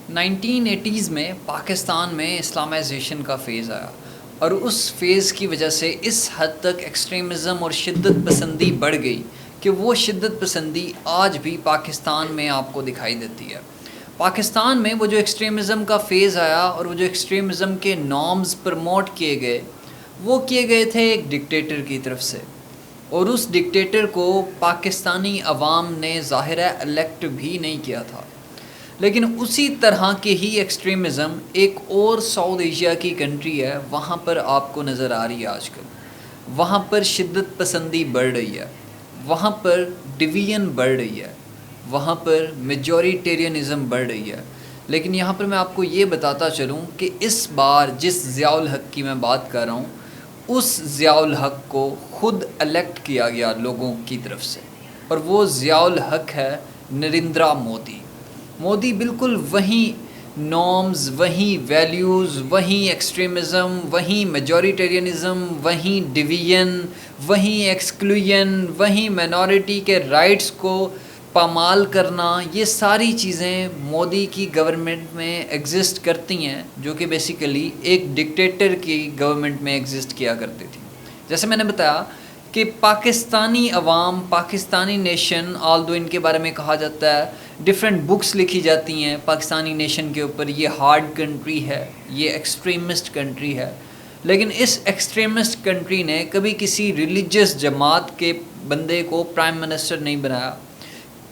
1980s میں پاکستان میں Islamisation کا فیز آیا اور اس فیز کی وجہ سے اس حد تک ایکسٹریمزم اور شدت پسندی بڑھ گئی کہ وہ شدت پسندی آج بھی پاکستان میں آپ کو دکھائی دیتی ہے۔ پاکستان میں وہ جو ایکسٹریمزم کا فیز آیا اور وہ جو ایکسٹریمزم کے نارمز پروموٹ کیے گئے وہ کیے گئے تھے ایک ڈکٹیٹر کی طرف سے، اور اس ڈکٹیٹر کو پاکستانی عوام نے ظاہر ہے الیکٹ بھی نہیں کیا تھا۔ لیکن اسی طرح کے ہی ایکسٹریمزم ایک اور ساؤتھ ایشیا کی کنٹری ہے، وہاں پر آپ کو نظر آ رہی ہے آج کل۔ وہاں پر شدت پسندی بڑھ رہی ہے، وہاں پر ڈویژن بڑھ رہی ہے، وہاں پر میجورٹیرینزم بڑھ رہی ہے۔ لیکن یہاں پر میں آپ کو یہ بتاتا چلوں کہ اس بار جس ضیاء الحق کی میں بات کر رہا ہوں اس ضیاء الحق کو خود الیکٹ کیا گیا لوگوں کی طرف سے، اور وہ ضیاء الحق ہے نریندرا مودی۔ مودی بالکل وہی نارمز، وہی ویلیوز، وہی ایکسٹریمزم، وہی میجورٹیرینزم، وہی ڈویژن، وہی ایکسکلوژن، وہی مائنورٹی کے رائٹس کو پامال کرنا، یہ ساری چیزیں مودی کی گورنمنٹ میں ایگزسٹ کرتی ہیں، جو کہ بیسیکلی ایک ڈکٹیٹر کی گورنمنٹ میں ایگزسٹ کیا کرتی تھی۔ جیسے میں نے بتایا کہ پاکستانی عوام، پاکستانی نیشن، آل دو ان کے بارے میں کہا جاتا ہے، ڈفرینٹ بکس لکھی جاتی ہیں پاکستانی نیشن کے اوپر، یہ ہارڈ کنٹری ہے، یہ ایکسٹریمسٹ کنٹری ہے، لیکن اس ایکسٹریمسٹ کنٹری نے کبھی کسی ریلیجس جماعت کے بندے کو پرائم منسٹر نہیں بنایا،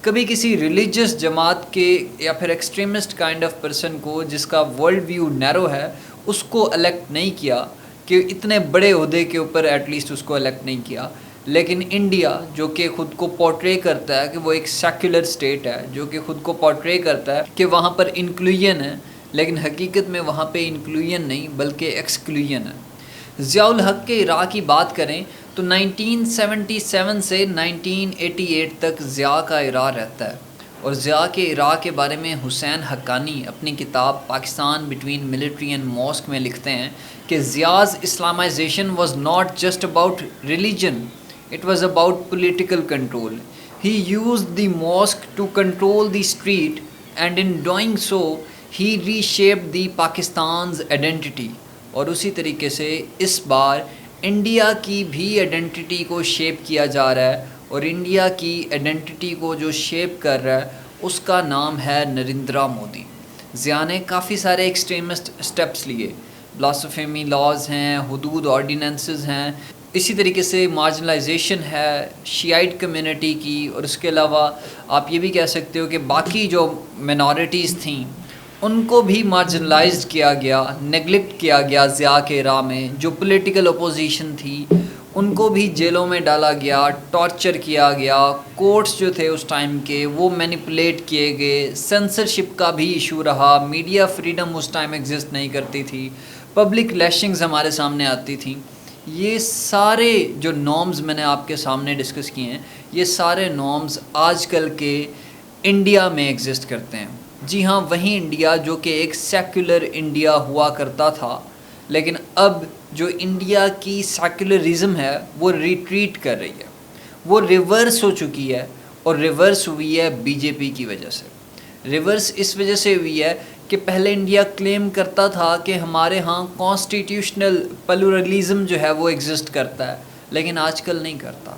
کبھی کسی ریلیجس جماعت کے یا پھر ایکسٹریمسٹ کائنڈ آف پرسن کو جس کا ورلڈ ویو نیرو ہے اس کو الیکٹ نہیں کیا، کہ اتنے بڑے عہدے کے اوپر ایٹ لیسٹ اس کو الیکٹ نہیں کیا۔ لیکن انڈیا جو کہ خود کو پورٹرے کرتا ہے کہ وہ ایک سیکولر اسٹیٹ ہے، جو کہ خود کو پورٹرے کرتا ہے کہ وہاں پر انکلوژن ہے، لیکن حقیقت میں وہاں پہ انکلوژن نہیں بلکہ ایکسکلوژن ہے۔ ضیاء الحق کے عراق کی بات کریں تو 1977 سے 1988 تک ضیاء کا عراق رہتا ہے، اور ضیاء کے عراق کے بارے میں حسین حقانی اپنی کتاب Pakistan between military and mosque میں لکھتے ہیں کہ Zia's Islamization was not just about religion, it was about political control. He used the mosque to control the street and in doing so he reshaped the Pakistan's identity. اور اسی طریقے سے اس بار India کی بھی آئیڈینٹی کو شیپ کیا جا رہا ہے، اور انڈیا کی آئیڈینٹی کو جو شیپ کر رہا ہے اس کا نام ہے نریندرا مودی۔ ضیاء نے کافی سارے ایکسٹریمسٹ اسٹیپس لیے، بلاسفیمی لاز ہیں، حدود آرڈیننسز ہیں، اسی طریقے سے مارجنلائزیشن ہے شیعائٹ کمیونٹی کی، اور اس کے علاوہ آپ یہ بھی کہہ سکتے ہو کہ باقی جو مینارٹیز تھیں ان کو بھی مارجنلائزڈ کیا گیا، نیگلیکٹ کیا گیا ضیاء کے راہ میں۔ جو پولیٹیکل اپوزیشن تھی ان کو بھی جیلوں میں ڈالا گیا، ٹارچر کیا گیا، کورٹس جو تھے اس ٹائم کے وہ مینیپولیٹ کیے گئے، سینسرشپ کا بھی ایشو رہا، میڈیا فریڈم اس ٹائم ایگزسٹ نہیں کرتی تھی، پبلک لیشنگز ہمارے سامنے آتی تھیں۔ یہ سارے جو نارمز میں نے آپ کے سامنے ڈسکس کیے ہیں، یہ سارے نارمز آج کل کے انڈیا میں ایگزسٹ کرتے ہیں۔ جی ہاں، وہی انڈیا جو کہ ایک سیکولر انڈیا ہوا کرتا تھا، لیکن اب جو انڈیا کی سیکولرزم ہے وہ ریٹریٹ کر رہی ہے، وہ ریورس ہو چکی ہے، اور ریورس ہوئی ہے بی جے پی کی وجہ سے۔ ریورس اس وجہ سے ہوئی ہے کہ پہلے انڈیا کلیم کرتا تھا کہ ہمارے ہاں کانسٹیٹیوشنل پلورلزم جو ہے وہ ایگزسٹ کرتا ہے، لیکن آج کل نہیں کرتا۔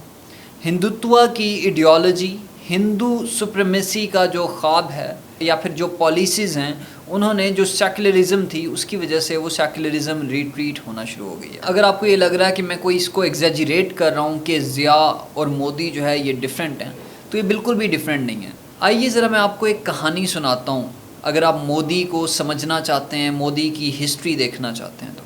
ہندوتوا کی ایڈیالوجی، ہندو سپریمیسی کا جو خواب ہے یا پھر جو پالیسیز ہیں، انہوں نے جو سیکولرزم تھی اس کی وجہ سے وہ سیکولرزم ریٹریٹ ہونا شروع ہو گئی ہے۔ اگر آپ کو یہ لگ رہا ہے کہ میں کوئی اس کو ایگزیجریٹ کر رہا ہوں کہ ضیاء اور مودی جو ہے یہ ڈیفرنٹ ہیں، تو یہ بالکل بھی ڈیفرنٹ نہیں ہے۔ آئیے ذرا میں آپ کو ایک کہانی سناتا ہوں، اگر آپ مودی کو سمجھنا چاہتے ہیں، مودی کی ہسٹری دیکھنا چاہتے ہیں تو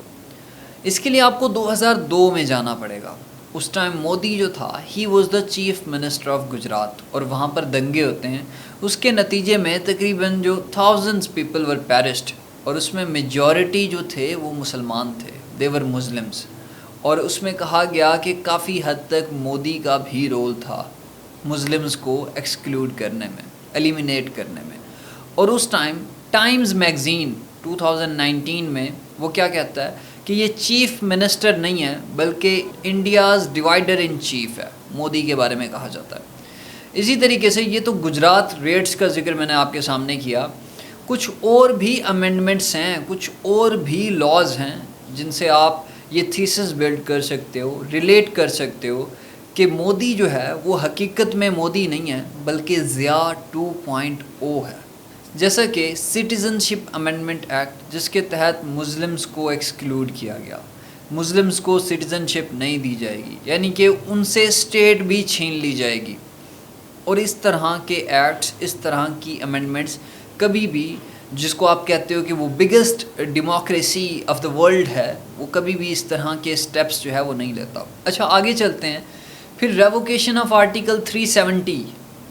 اس کے لیے آپ کو 2002 میں جانا پڑے گا۔ اس ٹائم مودی جو تھا he was the chief minister of Gujarat, اور وہاں پر دنگے ہوتے ہیں، اس کے نتیجے میں تقریباً جو thousands people were perished، اور اس میں میجورٹی جو تھے وہ مسلمان تھے، they were Muslims، اور اس میں کہا گیا کہ کافی حد تک مودی کا بھی رول تھا مسلمز کو ایکسکلوڈ کرنے میں، ایلیمینیٹ کرنے میں۔ اور اس ٹائمز میگزین 2019 میں وہ کیا کہتا ہے کہ یہ چیف منسٹر نہیں ہے بلکہ انڈیاز ڈیوائیڈر ان چیف ہے، مودی کے بارے میں کہا جاتا ہے۔ اسی طریقے سے یہ تو گجرات ریٹس کا ذکر میں نے آپ کے سامنے کیا، کچھ اور بھی امینڈمنٹس ہیں، کچھ اور بھی لاز ہیں جن سے آپ یہ تھیسس بلڈ کر سکتے ہو، ریلیٹ کر سکتے ہو کہ مودی جو ہے وہ حقیقت میں مودی نہیں ہے بلکہ ضیاء 2.0 ہے۔ جیسا کہ سٹیزن شپ امینڈمنٹ ایکٹ، جس کے تحت مسلمز کو ایکسکلوڈ کیا گیا، مسلمز کو سٹیزن شپ نہیں دی جائے گی، یعنی کہ ان سے اسٹیٹ بھی چھین لی جائے گی۔ اور اس طرح کے ایکٹس، اس طرح کی امینڈمنٹس کبھی بھی، جس کو آپ کہتے ہو کہ وہ biggest democracy of the world ہے، وہ کبھی بھی اس طرح کے سٹیپس جو ہے وہ نہیں لیتا۔ اچھا آگے چلتے ہیں۔ پھر ریووکیشن آف آرٹیکل 370،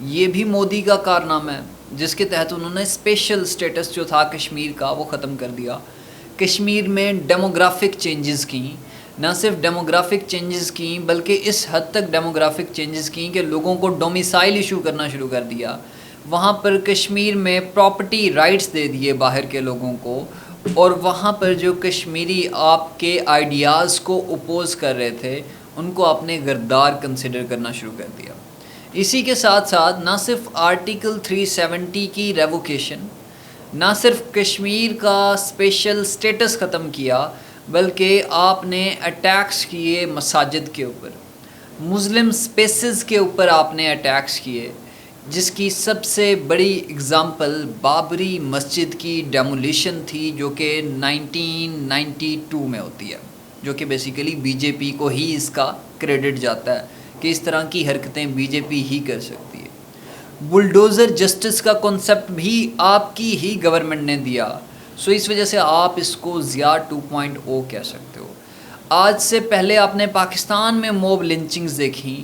یہ بھی مودی کا کارنامہ ہے، جس کے تحت انہوں نے اسپیشل سٹیٹس جو تھا کشمیر کا وہ ختم کر دیا۔ کشمیر میں ڈیموگرافک چینجز کیں، نہ صرف ڈیموگرافک چینجز کیں بلکہ اس حد تک ڈیموگرافک چینجز کیں کہ لوگوں کو ڈومیسائل ایشو کرنا شروع کر دیا۔ وہاں پر کشمیر میں پراپرٹی رائٹس دے دیے باہر کے لوگوں کو، اور وہاں پر جو کشمیری آپ کے آئیڈیاز کو اپوز کر رہے تھے ان کو آپ نے غدار کنسیڈر کرنا شروع کر دیا۔ اسی کے ساتھ ساتھ نہ صرف آرٹیکل 370 کی ریووکیشن، نہ صرف کشمیر کا اسپیشل سٹیٹس ختم کیا، بلکہ آپ نے اٹیکس کیے مساجد کے اوپر، مسلم سپیسز کے اوپر آپ نے اٹیکس کیے، جس کی سب سے بڑی اگزامپل بابری مسجد کی ڈیمولیشن تھی، جو کہ 1992 میں ہوتی ہے، جو کہ بیسیکلی بی جے پی کو ہی اس کا کریڈٹ جاتا ہے کہ اس طرح کی حرکتیں بی جے پی ہی کر سکتی ہے۔ بلڈوزر جسٹس کا کنسیپٹ بھی آپ کی ہی گورنمنٹ نے دیا، سو اس وجہ سے آپ اس کو ضیاء 2.0 کہہ سکتے ہو۔ آج سے پہلے آپ نے پاکستان میں موب لنچنگز دیکھیں،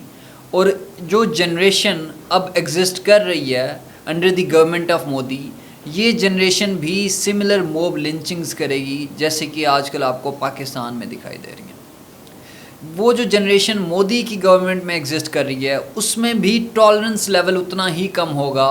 اور جو جنریشن اب ایگزسٹ کر رہی ہے under the government of Modi, یہ جنریشن بھی سملر موب لنچنگز کرے گی جیسے کہ آج کل آپ کو پاکستان میں دکھائی دے رہی ہیں۔ وہ جو جنریشن مودی کی گورنمنٹ میں ایگزسٹ کر رہی ہے اس میں بھی ٹالرنس لیول اتنا ہی کم ہوگا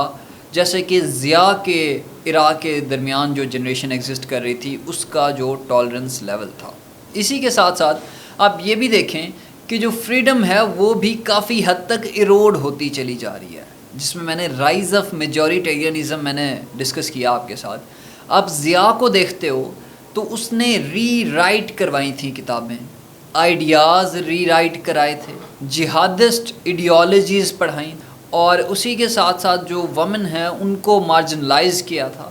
جیسے کہ ضیاء کے عراق کے درمیان جو جنریشن ایگزسٹ کر رہی تھی اس کا جو ٹالرنس لیول تھا۔ اسی کے ساتھ ساتھ آپ یہ بھی دیکھیں کہ جو فریڈم ہے وہ بھی کافی حد تک ایروڈ ہوتی چلی جا رہی ہے، جس میں نے رائز آف میجورٹیرینزم میں نے ڈسکس کیا آپ کے ساتھ۔ آپ ضیاء کو دیکھتے ہو تو اس نے ری رائٹ کروائی تھیں کتابیں، آئیڈیاز ری رائٹ کرائے تھے، جہادسٹ ایڈیالوجیز پڑھائیں، اور اسی کے ساتھ ساتھ جو ومن ہیں ان کو مارجنلائز کیا تھا،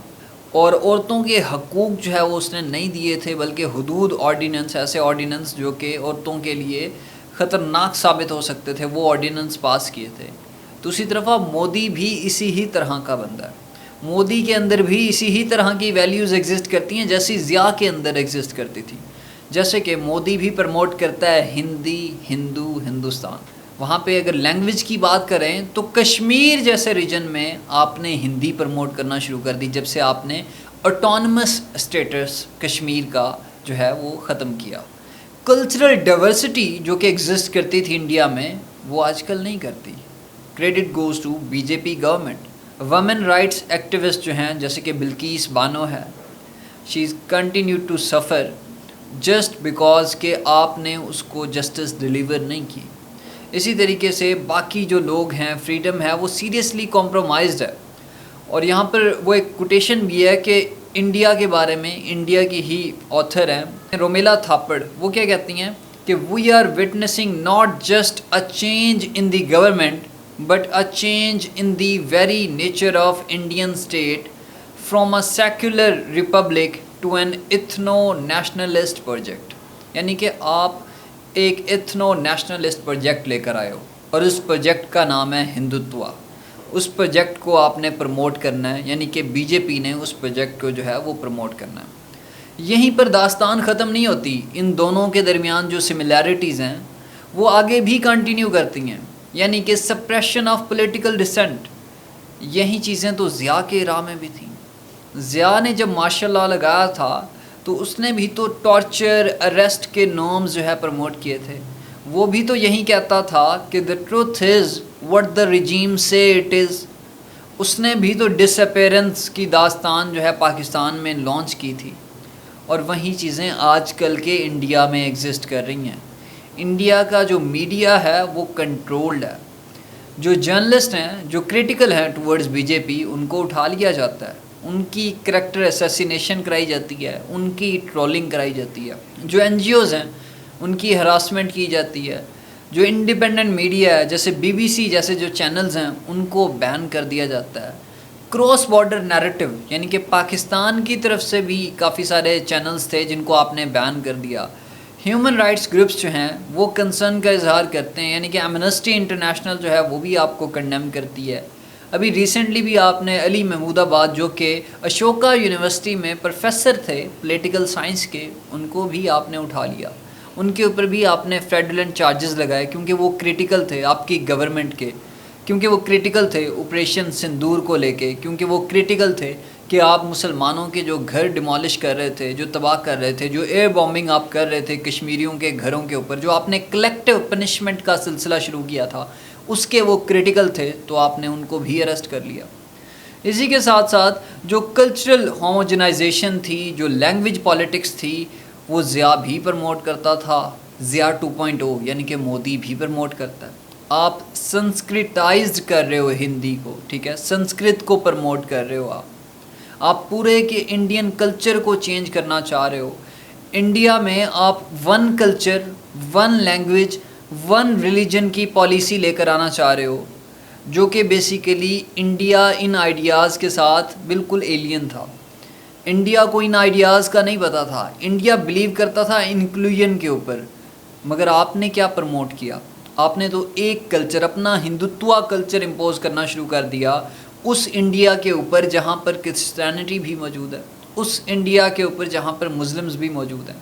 اور عورتوں کے حقوق جو ہے وہ اس نے نہیں دیے تھے، بلکہ حدود آرڈیننس، ایسے آرڈیننس جو کہ عورتوں کے لیے خطرناک ثابت ہو سکتے تھے، وہ آرڈیننس پاس کیے تھے۔ دوسری طرف مودی بھی اسی ہی طرح کا بندہ ہے، مودی کے اندر بھی اسی ہی طرح کی ویلیوز ایگزسٹ کرتی ہیں جیسی ضیاء کے اندر ایگزسٹ کرتی تھی۔ جیسے کہ مودی بھی پرموٹ کرتا ہے ہندی، ہندو، ہندوستان، وہاں پہ اگر لینگویج کی بات کریں تو کشمیر جیسے ریجن میں آپ نے ہندی پرموٹ کرنا شروع کر دی جب سے آپ نے آٹونمس اسٹیٹس کشمیر کا جو ہے وہ ختم کیا۔ کلچرل ڈائیورسٹی جو کہ ایگزسٹ کرتی تھی انڈیا میں وہ آج کل نہیں کرتی۔ Credit goes to B J P government. Women rights activist جو ہیں جیسے کہ بلقیس بانو ہے، she is continue to suffer just because کہ آپ نے اس کو جسٹس ڈیلیور نہیں کی۔ اسی طریقے سے باقی جو لوگ ہیں، فریڈم ہے وہ سیریسلی کمپرومائزڈ ہے۔ اور یہاں پر وہ ایک کوٹیشن بھی ہے کہ انڈیا کے بارے میں، انڈیا کی ہی آتھر ہیں رومیلا تھاپڑ، وہ کیا کہتی ہیں کہ we are witnessing not just a change in the government but a change in the very nature of Indian state from a secular republic to an ethno nationalist project. یعنی کہ آپ ایک ایتھنو نیشنلسٹ پروجیکٹ لے کر آئے ہو، اور اس project کا نام ہے ہندوتوا۔ اس پروجیکٹ کو آپ نے پروموٹ کرنا ہے، یعنی کہ بی جے پی نے اس پروجیکٹ کو جو ہے وہ پروموٹ کرنا ہے۔ یہیں پر داستان ختم نہیں ہوتی، ان دونوں کے درمیان جو سملیرٹیز ہیں وہ آگے بھی کنٹینیو کرتی ہیں، یعنی کہ سپریشن آف پولیٹیکل ڈسینٹ۔ یہی چیزیں تو ضیاء کے راہ میں بھی تھیں۔ ضیاء نے جب مارشل لاء لگایا تھا تو اس نے بھی تو ٹارچر، اریسٹ کے نارمز جو ہے پروموٹ کیے تھے۔ وہ بھی تو یہی کہتا تھا کہ the truth is what the regime say it is۔ اس نے بھی تو ڈس اپیرنس کی داستان جو ہے پاکستان میں لانچ کی تھی، اور وہی چیزیں آج کل کے انڈیا میں ایگزسٹ کر رہی ہیں۔ انڈیا کا جو میڈیا ہے وہ کنٹرولڈ ہے، جو جرنلسٹ ہیں جو کریٹیکل ہیں ٹورڈز بی جے پی ان کو اٹھا لیا جاتا ہے، ان کی کریکٹر اسیسینیشن کرائی جاتی ہے، ان کی ٹرولنگ کرائی جاتی ہے، جو این جی اوز ہیں ان کی ہراسمنٹ کی جاتی ہے، جو انڈیپینڈنٹ میڈیا ہے جیسے بی بی سی جیسے جو چینلز ہیں ان کو بین کر دیا جاتا ہے. کراس بارڈر نیریٹو یعنی کہ پاکستان کی طرف سے بھی کافی سارے چینلز تھے جن کو آپ نے بین کر دیا. ہیومن رائٹس گروپس جو ہیں وہ کنسرن کا اظہار کرتے ہیں، یعنی کہ ایمنسٹی انٹرنیشنل جو ہے وہ بھی آپ کو کنڈیم کرتی ہے. ابھی ریسنٹلی بھی آپ نے علی محمود آباد جو کہ اشوکا یونیورسٹی میں پروفیسر تھے پولیٹیکل سائنس کے، ان کو بھی آپ نے اٹھا لیا، ان کے اوپر بھی آپ نے فریڈولنٹ چارجز لگائے کیونکہ وہ کریٹیکل تھے آپ کی گورنمنٹ کے، کیونکہ وہ کریٹیکل تھے آپریشن سندور کو لے کے، کیونکہ وہ کریٹیکل تھے کہ آپ مسلمانوں کے جو گھر ڈیمالش کر رہے تھے، جو تباہ کر رہے تھے، جو ایئر بامبنگ آپ کر رہے تھے کشمیریوں کے گھروں کے اوپر، جو آپ نے کلیکٹیو پنشمنٹ کا سلسلہ شروع کیا تھا، اس کے وہ کریٹیکل تھے تو آپ نے ان کو بھی اریسٹ کر لیا. اسی کے ساتھ ساتھ جو کلچرل ہوموجنائزیشن تھی، جو لینگویج پالیٹکس تھی، وہ ضیاء بھی پرموٹ کرتا تھا. ضیاء 2.0 یعنی کہ مودی بھی پرموٹ کرتا ہے. آپ سنسکرٹائزڈ کر رہے ہو ہندی کو، ٹھیک ہے، سنسکرت کو پرموٹ کر رہے ہو، آپ پورے کے انڈین کلچر کو چینج کرنا چاہ رہے ہو. انڈیا میں آپ one culture, one language, one religion کی پالیسی لے کر آنا چاہ رہے ہو، جو کہ بیسیکلی انڈیا ان آئیڈیاز کے ساتھ بالکل ایلین تھا. انڈیا کو ان آئیڈیاز کا نہیں پتہ تھا. انڈیا بلیو کرتا تھا انکلوژن کے اوپر، مگر آپ نے کیا پرموٹ کیا؟ آپ نے تو ایک کلچر، اپنا ہندوتوا کلچر امپوز کرنا شروع کر دیا اس انڈیا کے اوپر جہاں پر کرسچینٹی بھی موجود ہے، اس انڈیا کے اوپر جہاں پر مسلمز بھی موجود ہیں.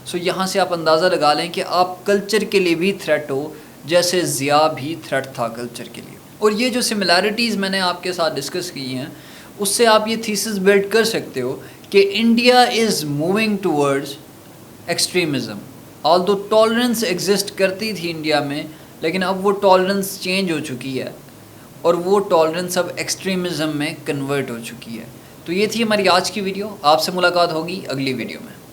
سو یہاں سے آپ اندازہ لگا لیں کہ آپ کلچر کے لیے بھی تھریٹ ہو، جیسے ضیاء بھی تھریٹ تھا کلچر کے لیے. اور یہ جو سملیرٹیز میں نے آپ کے ساتھ ڈسکس کی ہیں، اس سے آپ یہ تھیسس بلڈ کر سکتے ہو کہ India is moving towards extremism. آلدو tolerance exist کرتی تھی انڈیا میں، لیکن اب وہ ٹالرنس چینج ہو چکی ہے اور وہ ٹالرنس اب ایکسٹریمزم میں کنورٹ ہو چکی ہے. تو یہ تھی ہماری آج کی ویڈیو. آپ سے ملاقات ہوگی اگلی ویڈیو میں.